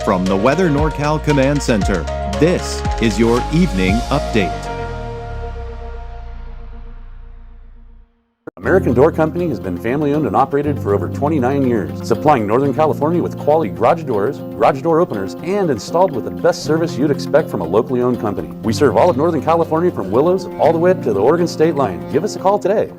From the Weather NorCal Command Center, this is your evening update. American Door Company has been family owned and operated for over 29 years, supplying Northern California with quality garage doors, garage door openers, and installed with the best service you'd expect from a locally owned company. We serve all of Northern California from Willows all the way up to the Oregon state line. Give us a call today.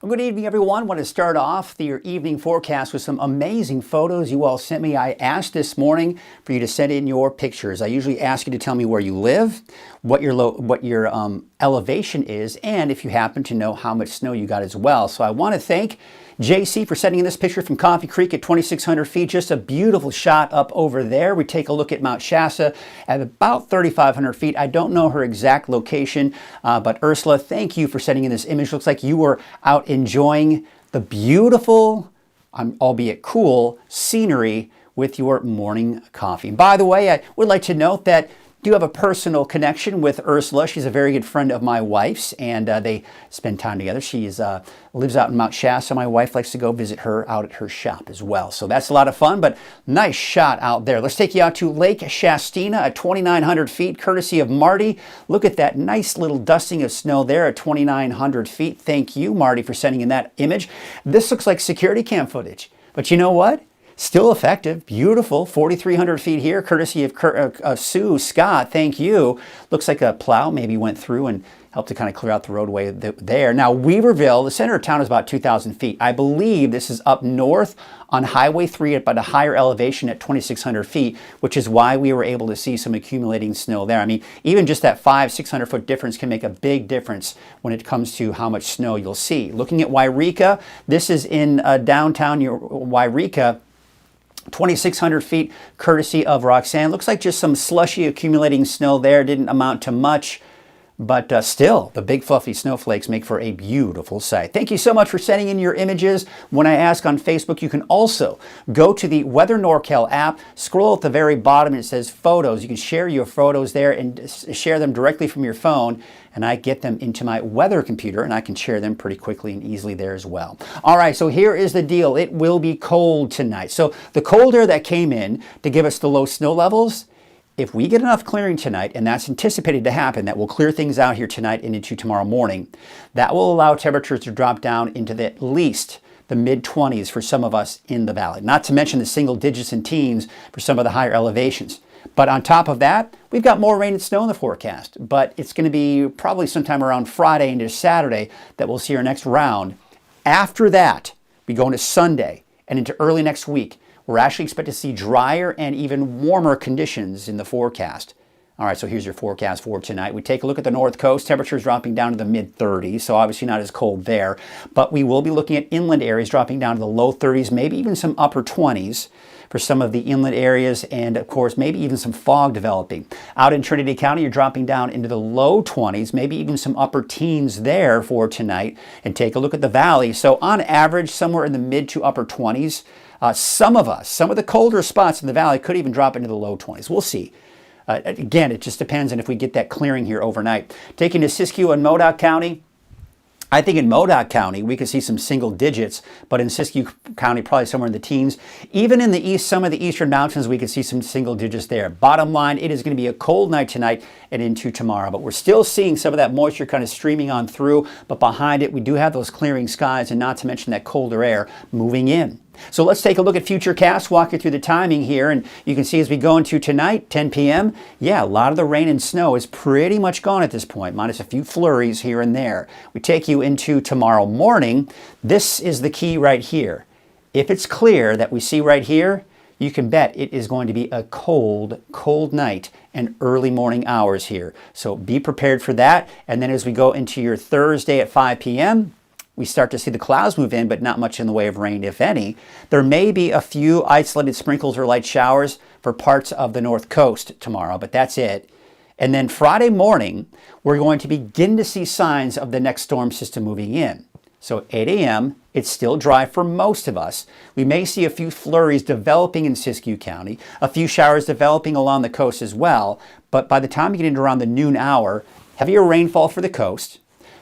Well, good evening, everyone. I want to start off your evening forecast with some amazing photos you all sent me. I asked this morning for you to send in your pictures. I usually ask you to tell me where you live, what your elevation is, and if you happen to know how much snow you got as well. So I want to thank JC for sending in this picture from Coffee Creek at 2,600 feet. Just a beautiful shot up over there. We take a look at Mount Shasta at about 3,500 feet. I don't know her exact location, but Ursula, thank you for sending in this image. Looks like you were out enjoying the beautiful, albeit cool, scenery with your morning coffee. And by the way, I would like to note that I do have a personal connection with Ursula. She's a very good friend of my wife's, and they spend time together. She lives out in Mount Shasta. My wife likes to go visit her out at her shop as well. So that's a lot of fun, but nice shot out there. Let's take you out to Lake Shastina at 2,900 feet, courtesy of Marty. Look at that nice little dusting of snow there at 2,900 feet. Thank you, Marty, for sending in that image. This looks like security cam footage, but you know what? Still effective, beautiful, 4,300 feet here, courtesy of Sue Scott, thank you. Looks like a plow maybe went through and helped to kind of clear out the roadway there. Now, Weaverville, the center of town is about 2,000 feet. I believe this is up north on Highway 3 at about a higher elevation at 2,600 feet, which is why we were able to see some accumulating snow there. I mean, even just that 500-600 foot difference can make a big difference when it comes to how much snow you'll see. Looking at Wairika, this is in downtown Wairika, 2,600 feet, courtesy of Roxanne. Looks like just some slushy accumulating snow there. Didn't amount to much, but still, the big fluffy snowflakes make for a beautiful sight. Thank you so much for sending in your images. When I ask on Facebook, you can also go to the Weather NorCal app, scroll at the very bottom, and it says photos. You can share your photos there and share them directly from your phone, and I get them into my weather computer, and I can share them pretty quickly and easily there as well. All right, so here is the deal. It will be cold tonight. So the cold air that came in to give us the low snow levels, if we get enough clearing tonight, and that's anticipated to happen, that will clear things out here tonight and into tomorrow morning, that will allow temperatures to drop down into at least the mid-20s for some of us in the valley. Not to mention the single digits and teens for some of the higher elevations. But on top of that, we've got more rain and snow in the forecast. But it's going to be probably sometime around Friday into Saturday that we'll see our next round. After that, we go into Sunday and into early next week. We're actually expected to see drier and even warmer conditions in the forecast. All right, so here's your forecast for tonight. We take a look at the north coast. Temperatures dropping down to the mid-30s, so obviously not as cold there. But we will be looking at inland areas dropping down to the low 30s, maybe even some upper 20s for some of the inland areas, and of course, maybe even some fog developing. Out in Trinity County, you're dropping down into the low 20s, maybe even some upper teens there for tonight. And take a look at the valley. So on average, somewhere in the mid to upper 20s. Some of the colder spots in the valley could even drop into the low 20s. We'll see. Again, it just depends on if we get that clearing here overnight. Taking to Siskiyou and Modoc County, I think in Modoc County, we could see some single digits, but in Siskiyou County, probably somewhere in the teens. Even in the east, some of the eastern mountains, we could see some single digits there. Bottom line, it is going to be a cold night tonight and into tomorrow, but we're still seeing some of that moisture kind of streaming on through, but behind it, we do have those clearing skies, and not to mention that colder air moving in. So let's take a look at Futurecast, walk you through the timing here, and you can see as we go into tonight, 10 p.m., yeah, a lot of the rain and snow is pretty much gone at this point, minus a few flurries here and there. We take you into tomorrow morning. This is the key right here. If it's clear that we see right here, you can bet it is going to be a cold, cold night and early morning hours here. So be prepared for that. And then as we go into your Thursday at 5 p.m., we start to see the clouds move in, but not much in the way of rain, if any. There may be a few isolated sprinkles or light showers for parts of the north coast tomorrow, but that's it. And then Friday morning, we're going to begin to see signs of the next storm system moving in. So 8 a.m., it's still dry for most of us. We may see a few flurries developing in Siskiyou County, a few showers developing along the coast as well, but by the time you get into around the noon hour, heavier rainfall for the coast,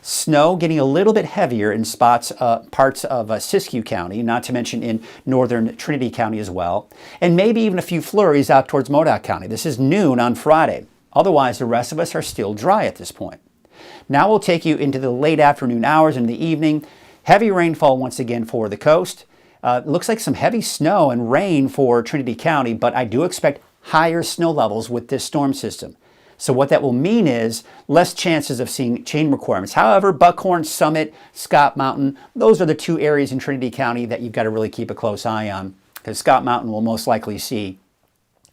Snow getting a little bit heavier in parts of Siskiyou County, not to mention in northern Trinity County as well. And maybe even a few flurries out towards Modoc County. This is noon on Friday. Otherwise, the rest of us are still dry at this point. Now we'll take you into the late afternoon hours and the evening. Heavy rainfall once again for the coast. Looks like some heavy snow and rain for Trinity County, but I do expect higher snow levels with this storm system. So what that will mean is less chances of seeing chain requirements. However, Buckhorn, Summit, Scott Mountain, those are the two areas in Trinity County that you've got to really keep a close eye on, because Scott Mountain will most likely see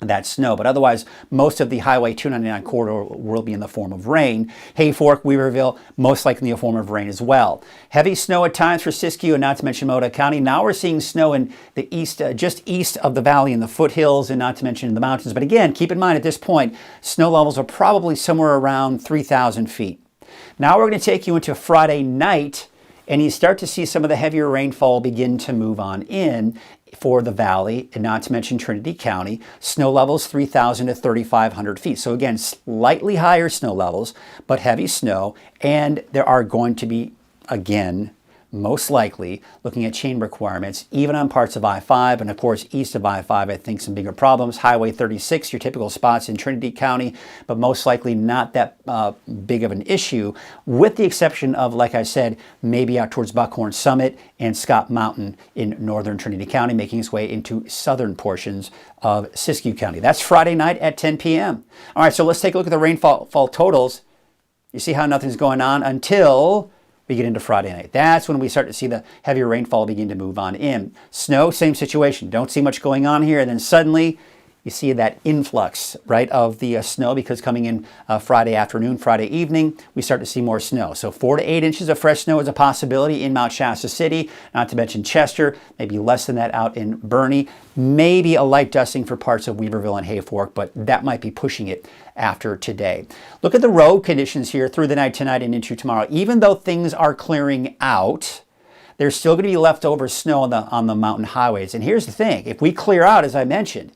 that snow. But otherwise, most of the Highway 299 corridor will be in the form of rain. Hayfork, Weaverville, most likely in the form of rain as well. Heavy snow at times for Siskiyou, and not to mention Modoc County. Now we're seeing snow in the east, just east of the valley in the foothills, and not to mention in the mountains. But again, keep in mind at this point, snow levels are probably somewhere around 3,000 feet. Now we're going to take you into Friday night, and you start to see some of the heavier rainfall begin to move on in for the valley, and not to mention Trinity County. Snow levels 3,000 to 3,500 feet. So again, slightly higher snow levels, but heavy snow. And there are going to be, again, most likely looking at chain requirements, even on parts of I-5, and of course east of I-5, I think some bigger problems. Highway 36, your typical spots in Trinity County, but most likely not that big of an issue, with the exception of, like I said, maybe out towards Buckhorn Summit and Scott Mountain in northern Trinity County, making its way into southern portions of Siskiyou County. That's Friday night at 10 p.m. All right, so let's take a look at the rainfall totals. You see how nothing's going on until we get into Friday night. That's when we start to see the heavier rainfall begin to move on in. Snow, same situation. Don't see much going on here. And then suddenly you see that influx, right, of the snow, because coming in Friday afternoon, Friday evening, we start to see more snow. So 4 to 8 inches of fresh snow is a possibility in Mount Shasta City, not to mention Chester, maybe less than that out in Bernie, maybe a light dusting for parts of Weaverville and Hayfork, but that might be pushing it after today. Look at the road conditions here through the night tonight and into tomorrow. Even though things are clearing out, there's still going to be leftover snow on the mountain highways. And here's the thing, if we clear out, as I mentioned,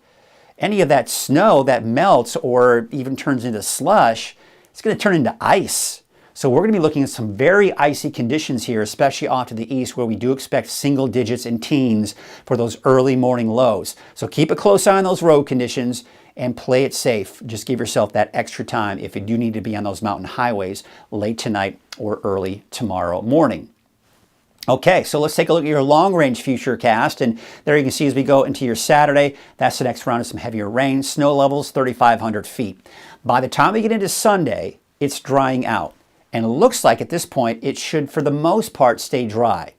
any of that snow that melts or even turns into slush, it's going to turn into ice. So we're going to be looking at some very icy conditions here, especially off to the east, where we do expect single digits and teens for those early morning lows. So keep a close eye on those road conditions and play it safe. Just give yourself that extra time if you do need to be on those mountain highways late tonight or early tomorrow morning. Okay, so let's take a look at your long-range futurecast, and there you can see as we go into your Saturday, that's the next round of some heavier rain. Snow levels 3,500 feet. By the time we get into Sunday, it's drying out, and it looks like at this point it should, for the most part, stay dry.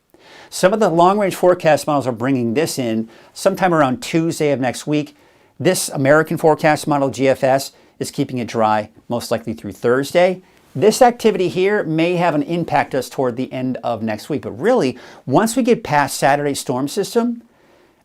Some of the long-range forecast models are bringing this in sometime around Tuesday of next week. This American forecast model, GFS, is keeping it dry, most likely through Thursday. This activity here may have an impact us toward the end of next week, but really, once we get past Saturday's storm system,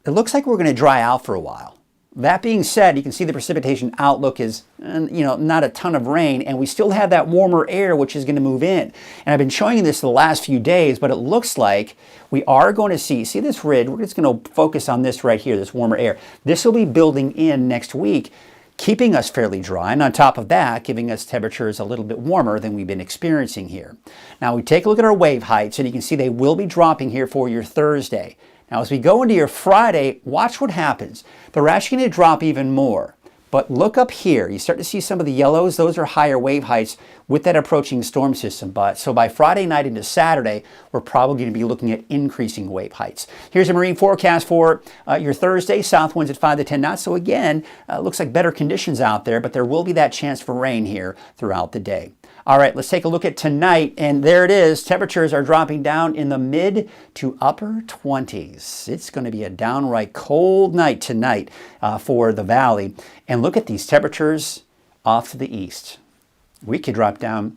it looks like we're going to dry out for a while. That being said, you can see the precipitation outlook is, not a ton of rain, and we still have that warmer air which is going to move in. And I've been showing you this the last few days, but it looks like we are going to see this ridge. We're just going to focus on this right here, this warmer air. This will be building in next week, keeping us fairly dry, and on top of that, giving us temperatures a little bit warmer than we've been experiencing here. Now we take a look at our wave heights, and you can see they will be dropping here for your Thursday. Now as we go into your Friday, watch what happens. They're actually going to drop even more. But look up here, you start to see some of the yellows. Those are higher wave heights with that approaching storm system. So by Friday night into Saturday, we're probably going to be looking at increasing wave heights. Here's a marine forecast for your Thursday. South winds at 5 to 10 knots. So again, looks like better conditions out there, but there will be that chance for rain here throughout the day. All right, let's take a look at tonight, and there it is. Temperatures are dropping down in the mid to upper 20s. It's going to be a downright cold night tonight for the valley. And look at these temperatures off to the east. We could drop down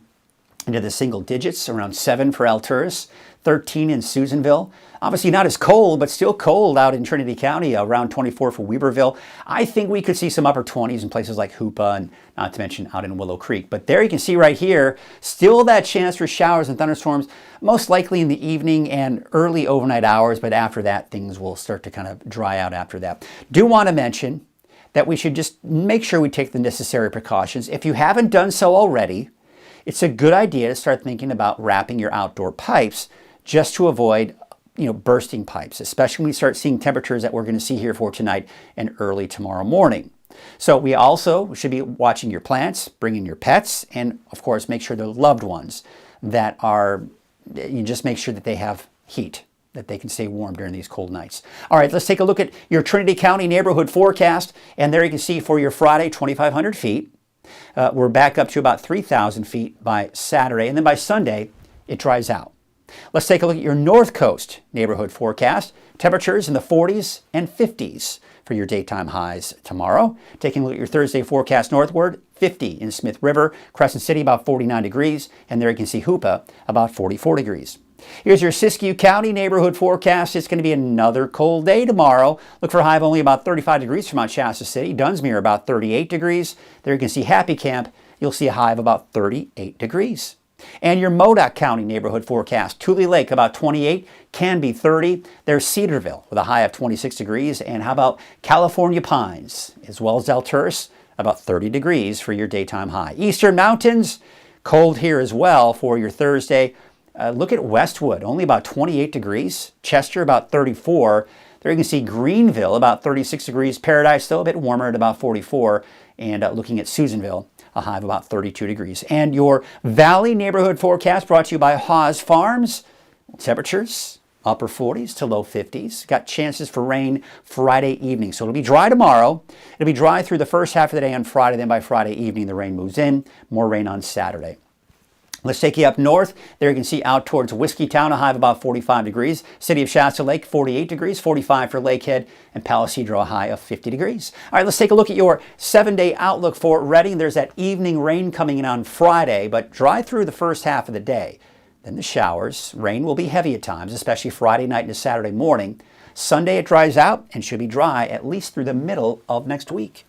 into the single digits, around 7 for Alturas, 13 in Susanville. Obviously not as cold, but still cold out in Trinity County, around 24 for Weaverville. I think we could see some upper 20s in places like Hoopa, and not to mention out in Willow Creek. But there you can see right here, still that chance for showers and thunderstorms, most likely in the evening and early overnight hours, but after that, things will start to kind of dry out after that. Do want to mention that we should just make sure we take the necessary precautions. If you haven't done so already, it's a good idea to start thinking about wrapping your outdoor pipes just to avoid bursting pipes, especially when we start seeing temperatures that we're going to see here for tonight and early tomorrow morning. So we also should be watching your plants, bringing your pets, and of course make sure they're loved ones that are, you just make sure that they have heat, that they can stay warm during these cold nights. All right, let's take a look at your Trinity County neighborhood forecast. And there you can see for your Friday, 2,500 feet. We're back up to about 3,000 feet by Saturday. And then by Sunday, it dries out. Let's take a look at your North Coast neighborhood forecast. Temperatures in the 40s and 50s for your daytime highs tomorrow. Taking a look at your Thursday forecast northward, 50 in Smith River, Crescent City about 49 degrees, and there you can see Hoopa about 44 degrees. Here's your Siskiyou County neighborhood forecast. It's going to be another cold day tomorrow. Look for a high of only about 35 degrees for Mount Shasta City. Dunsmuir about 38 degrees. There you can see Happy Camp. You'll see a high of about 38 degrees. And your Modoc County neighborhood forecast. Tule Lake about 28, Canby 30. There's Cedarville with a high of 26 degrees. And how about California Pines as well as Alturas, about 30 degrees for your daytime high. Eastern Mountains, cold here as well for your Thursday. Look at Westwood, only about 28 degrees. Chester about 34. There you can see Greenville about 36 degrees. Paradise still a bit warmer at about 44. And looking at Susanville, a high of about 32 degrees. And your Valley neighborhood forecast brought to you by Haas Farms. Temperatures upper 40s to low 50s. Got chances for rain Friday evening. So it'll be dry tomorrow. It'll be dry through the first half of the day on Friday. Then by Friday evening, the rain moves in. More rain on Saturday. Let's take you up north. There you can see out towards Whiskeytown, a high of about 45 degrees. City of Shasta Lake, 48 degrees, 45 for Lakehead, and Palisadro, a high of 50 degrees. All right, let's take a look at your 7-day outlook for Redding. There's that evening rain coming in on Friday, but dry through the first half of the day. Then the showers. Rain will be heavy at times, especially Friday night into Saturday morning. Sunday it dries out and should be dry at least through the middle of next week.